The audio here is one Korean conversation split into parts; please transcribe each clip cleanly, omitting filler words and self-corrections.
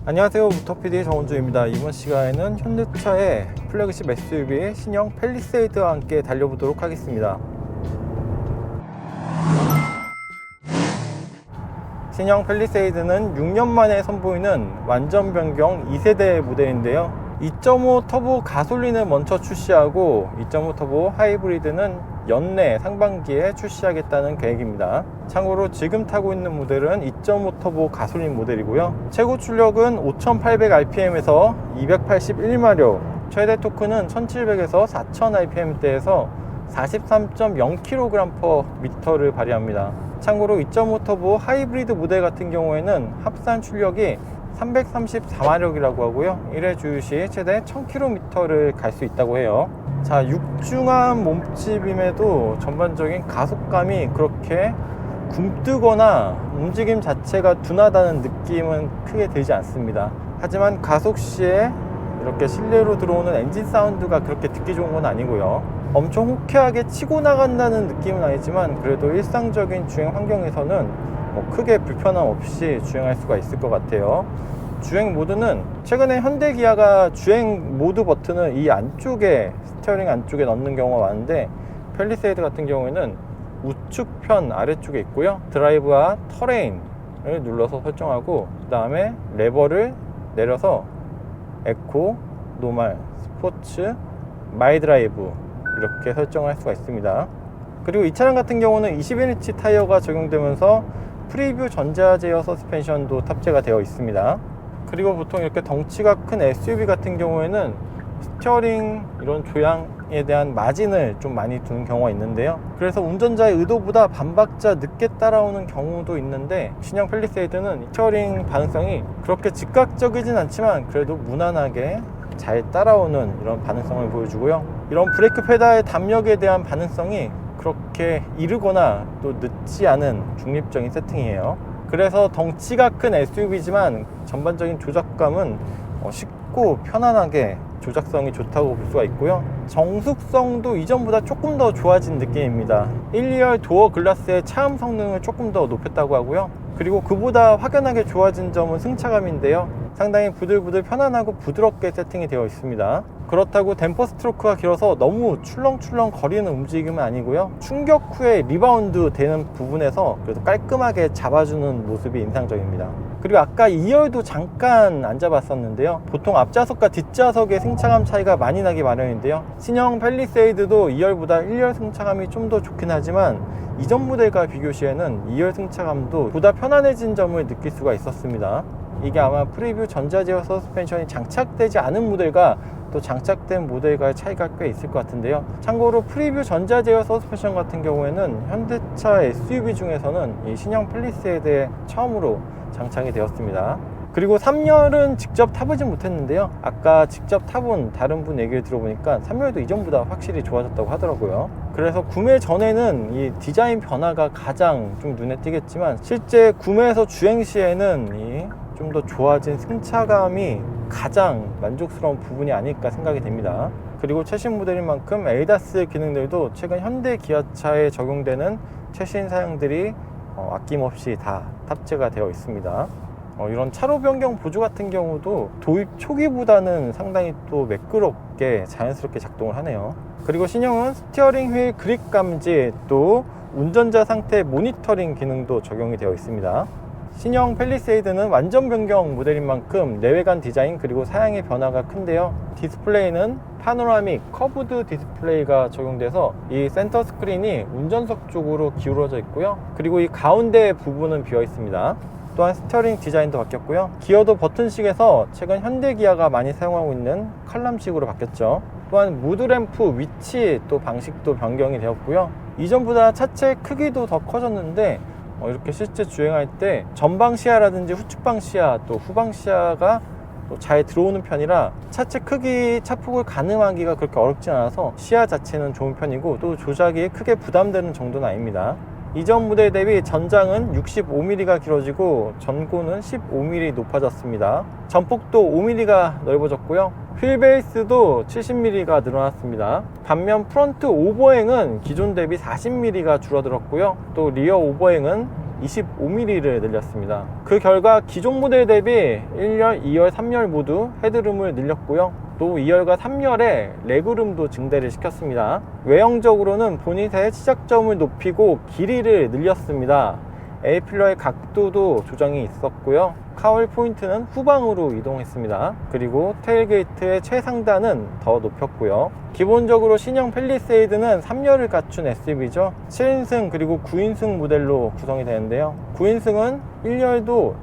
안녕하세요, 모터PD 정원주입니다. 이번 시간에는 현대차의 플래그십 SUV 신형 팰리세이드와 함께 달려보도록 하겠습니다. 신형 팰리세이드는 6년 만에 선보이는 완전 변경 2세대 모델인데요, 2.5 터보 가솔린을 먼저 출시하고 2.5 터보 하이브리드는 연내 상반기에 출시하겠다는 계획입니다. 참고로 지금 타고 있는 모델은 2.5 터보 가솔린 모델이고요, 최고 출력은 5800rpm에서 281마력, 최대 토크는 1700에서 4000rpm대에서 43.0kg/m를 발휘합니다. 참고로 2.5 터보 하이브리드 모델 같은 경우에는 합산 출력이 334마력이라고 하고요, 1회 주유 시 최대 1000km를 갈 수 있다고 해요. 자, 육중한 몸집임에도 전반적인 가속감이 그렇게 굼뜨거나 움직임 자체가 둔하다는 느낌은 크게 들지 않습니다. 하지만 가속 시에 이렇게 실내로 들어오는 엔진 사운드가 그렇게 듣기 좋은 건 아니고요, 엄청 호쾌하게 치고 나간다는 느낌은 아니지만 그래도 일상적인 주행 환경에서는 크게 불편함 없이 주행할 수가 있을 것 같아요. 주행 모드는 최근에 현대 기아가 주행 모드 버튼을 이 안쪽에, 스티어링 안쪽에 넣는 경우가 많은데, 팰리세이드 같은 경우에는 우측편 아래쪽에 있고요, 드라이브와 터레인을 눌러서 설정하고 그 다음에 레버를 내려서 에코, 노멀, 스포츠, 마이 드라이브 이렇게 설정을 할 수가 있습니다. 그리고 이 차량 같은 경우는 21인치 타이어가 적용되면서 프리뷰 전자 제어 서스펜션도 탑재가 되어 있습니다. 그리고 보통 이렇게 덩치가 큰 SUV 같은 경우에는 스티어링 이런 조향에 대한 마진을 좀 많이 두는 경우가 있는데요, 그래서 운전자의 의도보다 반박자 늦게 따라오는 경우도 있는데, 신형 팰리세이드는 스티어링 반응성이 그렇게 즉각적이진 않지만 그래도 무난하게 잘 따라오는 이런 반응성을 보여주고요, 이런 브레이크 페달의 담력에 대한 반응성이 그렇게 이르거나 또 늦지 않은 중립적인 세팅이에요. 그래서 덩치가 큰 SUV지만 전반적인 조작감은 쉽고 편안하게 조작성이 좋다고 볼 수가 있고요, 정숙성도 이전보다 조금 더 좋아진 느낌입니다. 1, 2열 도어 글라스의 차음 성능을 조금 더 높였다고 하고요, 그리고 그보다 확연하게 좋아진 점은 승차감인데요, 상당히 부들부들 편안하고 부드럽게 세팅이 되어 있습니다. 그렇다고 댐퍼 스트로크가 길어서 너무 출렁출렁 거리는 움직임은 아니고요, 충격 후에 리바운드 되는 부분에서 그래도 깔끔하게 잡아주는 모습이 인상적입니다. 그리고 아까 2열도 잠깐 앉아봤었는데요, 보통 앞좌석과 뒷좌석의 승차감 차이가 많이 나기 마련인데요, 신형 팰리세이드도 2열보다 1열 승차감이 좀 더 좋긴 하지만 이전 모델과 비교 시에는 2열 승차감도 보다 편안해진 점을 느낄 수가 있었습니다. 이게 아마 프리뷰 전자 제어 서스펜션이 장착되지 않은 모델과 또 장착된 모델과의 차이가 꽤 있을 것 같은데요, 참고로 프리뷰 전자 제어 서스펜션 같은 경우에는 현대차 SUV 중에서는 이 신형 팰리세이드에 처음으로 장착이 되었습니다. 그리고 3열은 직접 타보진 못했는데요, 아까 직접 타본 다른 분 얘기를 들어보니까 3열도 이전보다 확실히 좋아졌다고 하더라고요. 그래서 구매 전에는 이 디자인 변화가 가장 좀 눈에 띄겠지만 실제 구매해서 주행 시에는 이 좀 더 좋아진 승차감이 가장 만족스러운 부분이 아닐까 생각이 됩니다. 그리고 최신 모델인 만큼 에이다스 기능들도 최근 현대 기아차에 적용되는 최신 사양들이 아낌없이 다 탑재가 되어 있습니다. 이런 차로 변경 보조 같은 경우도 도입 초기보다는 상당히 또 매끄럽게 자연스럽게 작동을 하네요. 그리고 신형은 스티어링 휠 그립 감지, 또 운전자 상태 모니터링 기능도 적용이 되어 있습니다. 신형 팰리세이드는 완전 변경 모델인 만큼 내외관 디자인 그리고 사양의 변화가 큰데요, 디스플레이는 파노라믹 커브드 디스플레이가 적용돼서 이 센터 스크린이 운전석 쪽으로 기울어져 있고요, 그리고 이 가운데 부분은 비어 있습니다. 또한 스티어링 디자인도 바뀌었고요, 기어도 버튼식에서 최근 현대 기아가 많이 사용하고 있는 칼럼식으로 바뀌었죠. 또한 무드램프 위치 또 방식도 변경이 되었고요, 이전보다 차체 크기도 더 커졌는데 이렇게 실제 주행할 때 전방 시야라든지 후측방 시야 또 후방 시야가 또 잘 들어오는 편이라 차체 크기 차폭을 가늠하기가 그렇게 어렵지 않아서 시야 자체는 좋은 편이고, 또 조작이 크게 부담되는 정도는 아닙니다. 이전 모델 대비 전장은 65mm가 길어지고 전고는 15mm 높아졌습니다. 전폭도 5mm가 넓어졌고요, 휠베이스도 70mm가 늘어났습니다. 반면 프론트 오버행은 기존 대비 40mm가 줄어들었고요, 또 리어 오버행은 25mm를 늘렸습니다. 그 결과 기존 모델 대비 1열, 2열, 3열 모두 헤드룸을 늘렸고요. 또 2열과 3열에 레그룸도 증대를 시켰습니다. 외형적으로는 보닛의 시작점을 높이고 길이를 늘렸습니다. A필러의 각도도 조정이 있었고요. 카울 포인트는 후방으로 이동했습니다. 그리고 테일게이트의 최상단은 더 높였고요. 기본적으로 신형 팰리세이드는 3열을 갖춘 SUV죠. 7인승 그리고 9인승 모델로 구성이 되는데요. 9인승은 1열도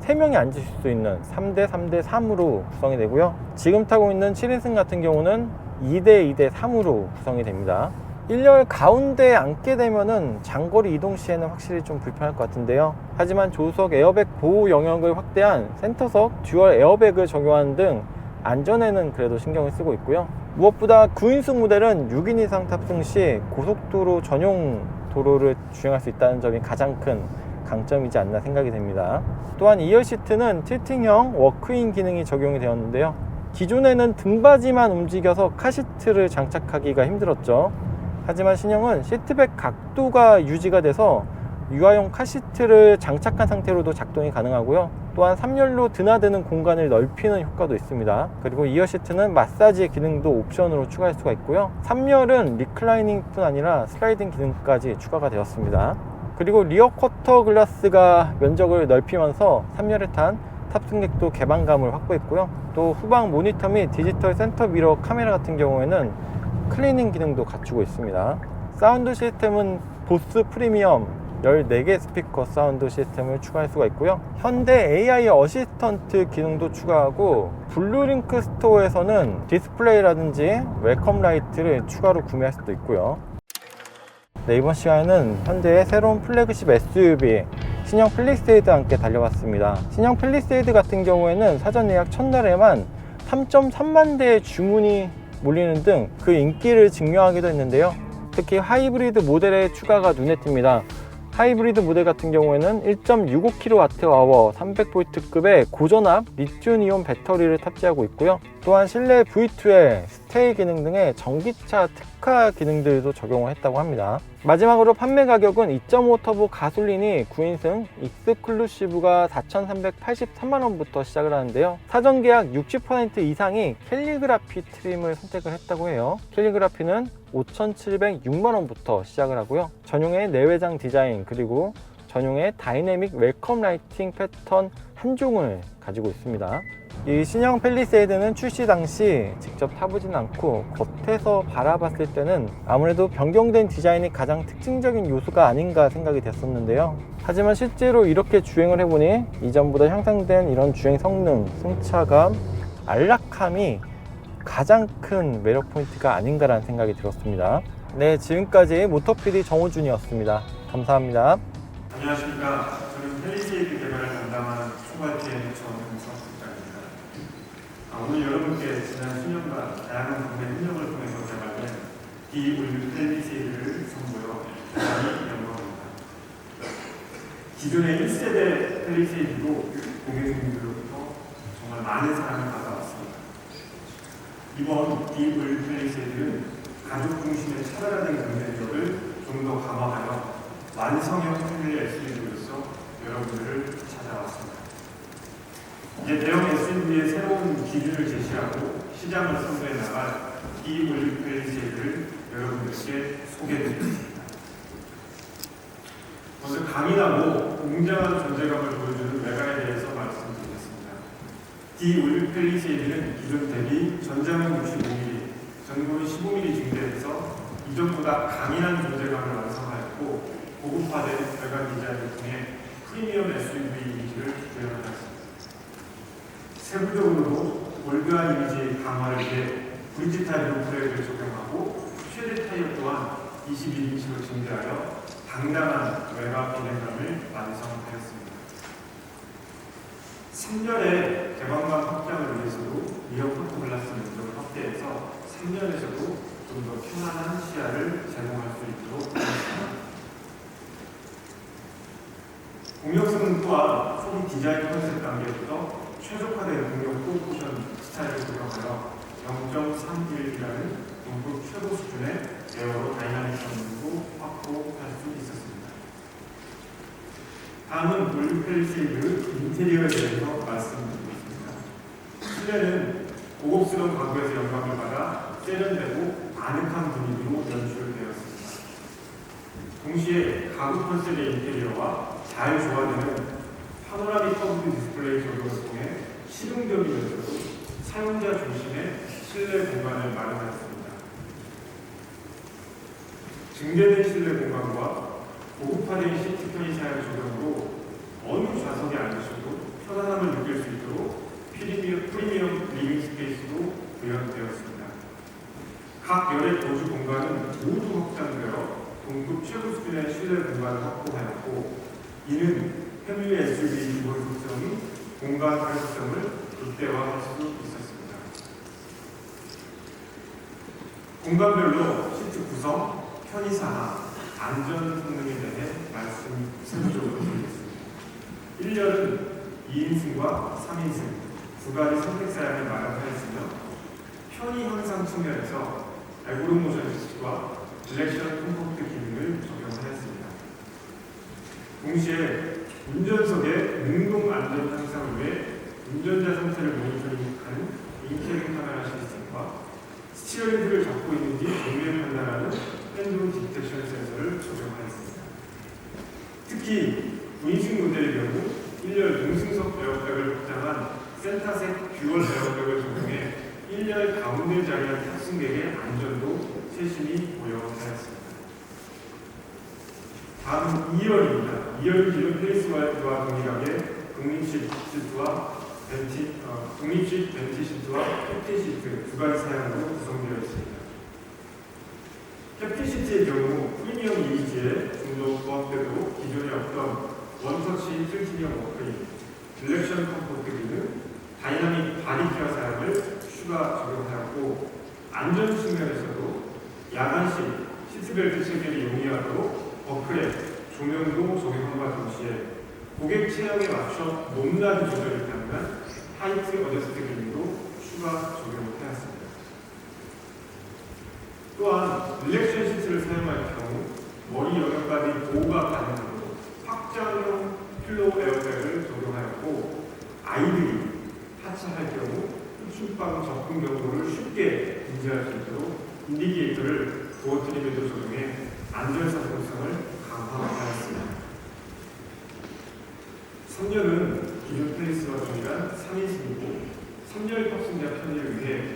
3명이 앉으실 수 있는 3대 3대 3으로 구성이 되고요. 지금 타고 있는 7인승 같은 경우는 2대 2대 3으로 구성이 됩니다. 1열 가운데에 앉게 되면은 장거리 이동 시에는 확실히 좀 불편할 것 같은데요. 하지만 조수석 에어백 보호 영역을 확대한 센터석 듀얼 에어백을 적용하는 등 안전에는 그래도 신경을 쓰고 있고요. 무엇보다 9인승 모델은 6인 이상 탑승 시 고속도로 전용 도로를 주행할 수 있다는 점이 가장 큰 강점이지 않나 생각이 됩니다. 또한 2열 시트는 틸팅형 워크인 기능이 적용이 되었는데요. 기존에는 등받이만 움직여서 카시트를 장착하기가 힘들었죠. 하지만 신형은 시트백 각도가 유지가 돼서 유아용 카시트를 장착한 상태로도 작동이 가능하고요. 또한 3열로 드나드는 공간을 넓히는 효과도 있습니다. 그리고 2열 시트는 마사지 기능도 옵션으로 추가할 수가 있고요. 3열은 리클라이닝뿐 아니라 슬라이딩 기능까지 추가가 되었습니다. 그리고 리어 쿼터 글라스가 면적을 넓히면서 3열에 탄 탑승객도 개방감을 확보했고요. 또 후방 모니터 및 디지털 센터 미러 카메라 같은 경우에는 클리닝 기능도 갖추고 있습니다. 사운드 시스템은 보스 프리미엄 14개 스피커 사운드 시스템을 추가할 수가 있고요. 현대 AI 어시스턴트 기능도 추가하고 블루링크 스토어에서는 디스플레이라든지 웰컴 라이트를 추가로 구매할 수도 있고요. 네, 이번 시간에는 현대의 새로운 플래그십 SUV 신형 팰리세이드와 함께 달려봤습니다. 신형 팰리세이드 같은 경우에는 사전 예약 첫날에만 3.3만 대의 주문이 몰리는 등 그 인기를 증명하기도 했는데요. 특히 하이브리드 모델의 추가가 눈에 띕니다. 하이브리드 모델 같은 경우에는 1.65kWh 300V급의 고전압 리튬이온 배터리를 탑재하고 있고요. 또한 실내 V2에 스테이 기능 등의 전기차 특화 기능들도 적용을 했다고 합니다. 마지막으로 판매 가격은 2.5 터보 가솔린이 9인승 익스클루시브가 4,383만원부터 시작을 하는데요. 사전 계약 60% 이상이 캘리그라피 트림을 선택을 했다고 해요. 캘리그라피는 5,706만원부터 시작을 하고요. 전용의 내외장 디자인 그리고 전용의 다이내믹 웰컴 라이팅 패턴 한 종을 가지고 있습니다. 이 신형 팰리세이드는 출시 당시 직접 타보진 않고 겉에서 바라봤을 때는 아무래도 변경된 디자인이 가장 특징적인 요소가 아닌가 생각이 됐었는데요. 하지만 실제로 이렇게 주행을 해보니 이전보다 향상된 이런 주행 성능, 승차감, 안락함이 가장 큰 매력 포인트가 아닌가라는 생각이 들었습니다. 네, 지금까지 모터PD 정호준이었습니다. 감사합니다. 안녕하십니까. 저는 팰리세이드 개발을 담당하는 총괄팀의 정은석 국장입니다. 오늘 여러분께 지난 수년간 다양한 국내 협력을 통해서 개발된 D56 팰리세이드를 선보여 대단히 영광입니다. 기존의 1세대 팰리세이드도 고객님들로부터 정말 많은 사랑을 받아왔습니다. 이번 D56 팰리세이드는 가족 중심의 차별화된 경쟁력을 좀 더 강화하여 완성형 패밀리 SUV로서 여러분들을 찾아왔습니다. 이제 대형 SUV의 새로운 기준을 제시하고 시장을 선도해 나갈 D56 팰리세이드를 여러분들께 소개해드리겠습니다. 먼저 강인하고 웅장한 존재감을 보여주는 외관에 대해서 말씀드리겠습니다. D56 팰리세이드는 기존 대비 전장은 65mm, 전고는 15mm 중대해서 이전보다 강인한 존재감을 완성하였고 고급화된 외관 디자인을 통해 프리미엄 SUV 이미지를 구현하였습니다. 세부적으로도 올드한 이미지 강화를 위해 브릿지 타입 루프렉을 적용하고 최대 타이어 또한 21인치로 증대하여 당당한 외관 기능감을 완성하였습니다. 3열의 개방감 확장을 위해서도 리어 포토 글라스 면적을 확대해서 3열에서도 좀 더 편안한 시야를 제공할 수 있도록 하였습니다. 공력성은 또한 초기 디자인 컨셉 단계부터 최적화된 공력 프로포션 스타일을 적용하여 0.31이라는 동급 최고 수준의 에어로 다이나믹 성능도 확보할 수 있었습니다. 다음은 올류 팰리세이드 인테리어에 대해서 말씀드리겠습니다. 실내는 고급스러운 가구에서 영감을 받아 세련되고 아늑한 분위기로 연출되었습니다. 동시에 가구 컨셉의 인테리어와 잘 조화되는 파노라믹 커브드 디스플레이 적용을 통해 실용적이면서도 사용자 중심의 실내 공간을 마련하였습니다. 증대된 실내 공간과 고급화된 시트 편의 사양 조정으로 어느 좌석에 앉으셔도 편안함을 느낄 수 있도록 프리미엄 리빙 스페이스로 구현되었습니다. 각 열의 거주 공간은 모두 확장되어 동급 최고 수준의 실내 공간을 확보하였고, 이는 패밀리 SUV 기본 특성이 공간 활용성을 극대화할 수 있었습니다. 공간별로 시트 구성, 편의사항, 안전 성능에 대해 말씀 세부적으로 드리겠습니다. 1열은 2인승과 3인승 두 가지 선택 사양을 마련하였으며, 편의 향상 측면에서 에그로 모션 시트와 딜렉션 컴포트 기능을 적용하였습니다. 동시에 운전석의 능동 안전 향상을 위해 운전자 상태를 모니터링하는 인캐빙 카메라 시스템과 스티어링 휠을 잡고 있는지 정밀 판단하는 핸드론 디텍션 센서를 적용하였습니다. 특히 9인승 모델의 경우 1열 동승석 에어백을 확장한 센터색 듀얼 에어백을 적용해 1열 가운데 자리한 탑승객의 안전도 세심히 고려하였습니다. 다음은 2열입니다. 2열 기존 페이스와이프와 동일하게 독립식 벤티 시트와 캡틴 시트 두 가지 사양으로 구성되어 있습니다. 캡틴 시트의 경우 프리미엄 이미지에 좀 더 부합되도록 기존에 없던 원터치 필팅형 워크인, 딜렉션 컴포트 기능, 다이나믹 바디 케어 사양을 추가 적용하였고, 안전 측면에서도 야간식 시트벨트 체결이 용이하도록 버클에 조명도 적용함과 동시에 고객 체형에 맞춰 높낮이 조절이 가능한 하이트 어저스트 기능도 추가 적용하였습니다. 또한 릴렉션 시트를 사용할 경우 머리 영역까지 보호가 가능하도록 확장형 필로우 에어백을 적용하였고, 아이들이 하차할 경우 후출방 접근 경로를 쉽게 인지할 수 있도록 인디게이터를 도어 트림에도 적용해 안전사 공성을 강화하였습니다. 3열은 기존 페이스와 동일한 3인승이고 3열 탑승자 편의를 위해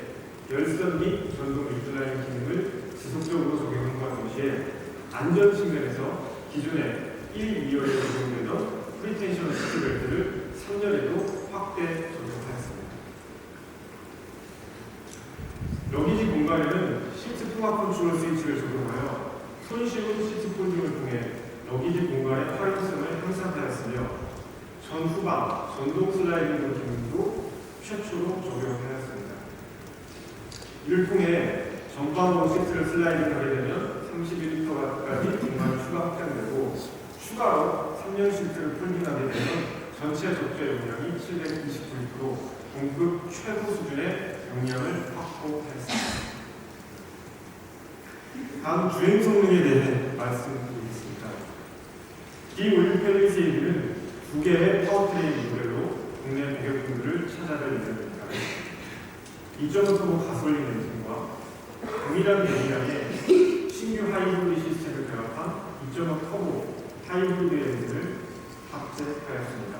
열선 및 전동 리클라인 기능을 지속적으로 적용함과 동시에 안전 측면에서 기존의 1, 2열에 적용되던 프리텐션 시트벨트를 3열에도 확대 적용하였습니다. 러기지 공간에는 시트 통합 컨트롤 스위치를 적용하여 손쉬운 시트 폴딩을 통해 러기지 공간의 활용성을 향상하였으며, 전후방 전동 슬라이딩 기능도 최초로 적용하였습니다. 이를 통해 전방으로 시트를 슬라이딩하게 되면 31m까지 공간이 추가 확장되고, 추가로 3열 시트를 폴딩하게 되면 전체 적재 용량이 729리터로 동급 최고 수준의 용량을 확보했습니다. 다음 주행 성능에 대해 말씀드리겠습니다. 올류 팰리세이드는 두 개의 파워트레인 모델로 국내 고객분들을 찾아뵐 예정입니다. 2.5 가솔린 엔진과 동일한 배기량의 신규 하이브리드 시스템을 결합한 2.5 터보 하이브리드 엔진을 탑재하였습니다.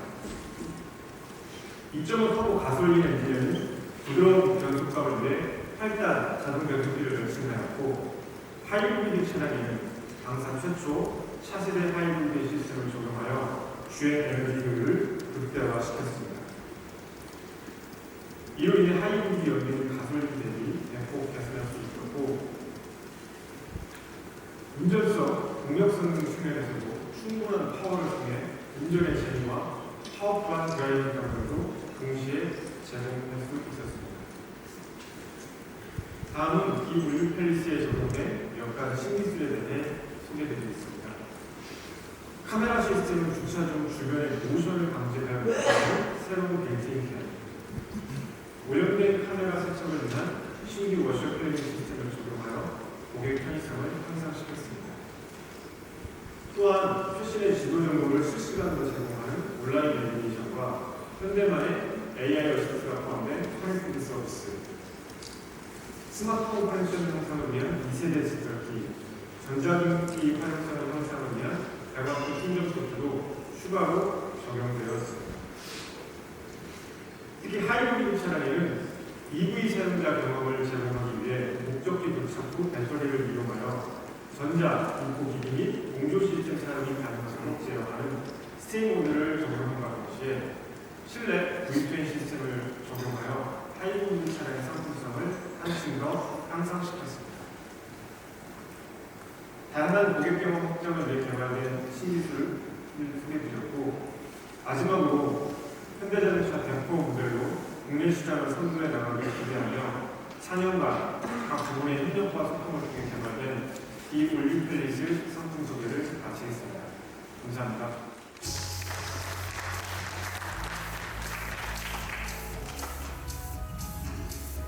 2.5 터보 가솔린 엔진에는 부드러운 변속감을 위해 8단 자동 변속기를 연습하였고, 하이브리드 차량에는 당사 최초 차세대 하이브리드 시스템을 적용하여 주행 에너지 효율을 극대화시켰습니다. 이로 인해 하이브리드 연비는 가솔린 대비 대폭 개선할 수 있었고, 운전성, 동력 성능 측면에서도 충분한 파워를 통해 운전의 재미와 파워풀한 드라이빙 감각도 동시에 제공할 수 있었습니다. 다음은 이 올류 팰리스에 적용된 몇 가지 신기술에 대해 소개해드리겠습니다. 카메라 시스템은 주차 중 주변의 모션을 감지하는 새로운 빌트인 캠, 오염된 카메라 세척을 위한 신규 워셔 클리닝 시스템을 적용하여 고객 편의성을 향상시켰습니다. 또한 최신의 지도 정보를 실시간으로 제공하는 온라인 내비게이션과 현대만의 AI 어시스트가 포함된 커넥티드 서비스, 스마트폰 커넥션 형성을 위한 2세대 집결기, 전자기기 활용성을 향상을 위한 배관품 충전 소프트도 추가로 적용되어 있습니다. 특히 하이브리드 차량에는 EV 사용자 경험을 제공하기 위해 목적지 도착 후 배터리를 이용하여 전자, 인포기기 및 공조 시스템 사용이 가능하도록 제어하는 스테이 모드를 적용함과 동시에 실내 V2N 시스템을 적용하여 하이브리드 차량의 상품성을 한층 더 향상시켰습니다. 다양한 고객 경험 확장을 위해 개발된 신기술을 소개드렸고, 마지막으로 현대자동차 대표 모델로 국내 시장을 선도해 나가길 기대하며 4년간 각 부문의 협력과 소통을 통해 개발된 D 올류 팰리스 상품 소개를 마치겠습니다. 감사합니다.